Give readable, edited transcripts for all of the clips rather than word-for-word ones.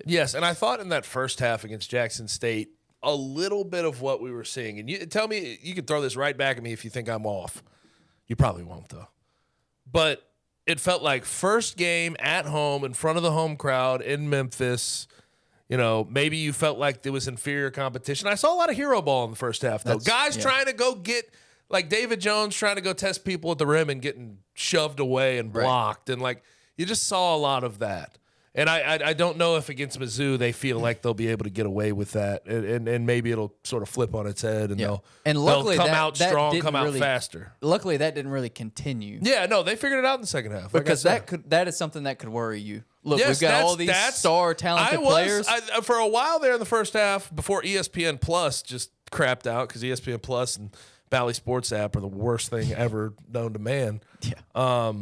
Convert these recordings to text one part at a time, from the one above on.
Yes, and I thought in that first half against Jackson State, a little bit of what we were seeing. And you tell me, you can throw this right back at me if you think I'm off. You probably won't, though. But it felt like first game at home in front of the home crowd in Memphis. You know, maybe you felt like there was inferior competition. I saw a lot of hero ball in the first half, though. Guys trying to go get, like David Jones trying to go test people at the rim and getting shoved away and blocked. And, like, you just saw a lot of that. And I don't know if against Mizzou they feel like they'll be able to get away with that, and maybe it'll sort of flip on its head, and they'll come out strong, come out faster. Luckily, that didn't really continue. Yeah, no, they figured it out in the second half. Because that is something that could worry you. Look, we've got all these star talented players. For a while there in the first half, before ESPN Plus just crapped out, because ESPN Plus and Bally Sports app are the worst thing ever known to man. Yeah.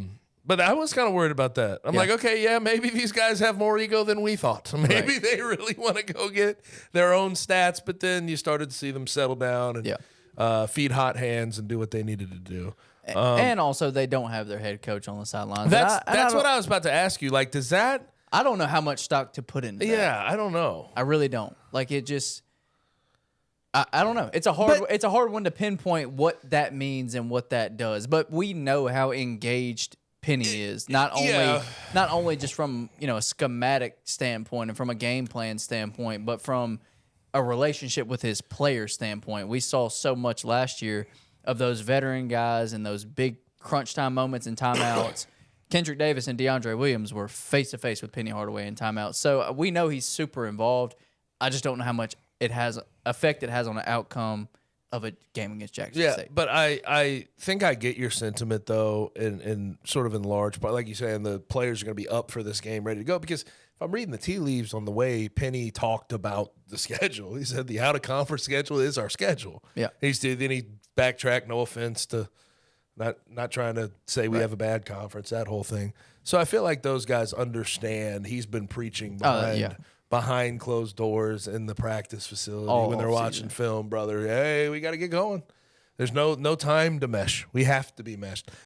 But I was kind of worried about that. I'm like, okay, maybe these guys have more ego than we thought. Maybe they really want to go get their own stats, but then you started to see them settle down and feed hot hands and do what they needed to do. And also, they don't have their head coach on the sidelines. That's what I was about to ask you. Like, does that... I don't know how much stock to put into that. Yeah, I don't know. I really don't. Like, it just... I don't know. It's a hard one to pinpoint what that means and what that does. But we know how engaged Penny is, not only just from a schematic standpoint and from a game plan standpoint, but from a relationship with his player standpoint. We saw so much last year of those veteran guys and those big crunch time moments and timeouts. Kendrick Davis and DeAndre Williams were face to face with Penny Hardaway in timeouts, so we know he's super involved. I just don't know how much effect it has on the outcome of a game against Jackson State. But I think I get your sentiment, though, in sort of in large part. Like you said, the players are going to be up for this game, ready to go. Because if I'm reading the tea leaves on the way Penny talked about the schedule, he said the out-of-conference schedule is our schedule. Yeah. Then he backtracked, no offense to not trying to say we have a bad conference, that whole thing. So I feel like those guys understand. He's been preaching behind closed doors in the practice facility when they're watching film, brother. Hey, we got to get going. There's no time to mesh. We have to be meshed.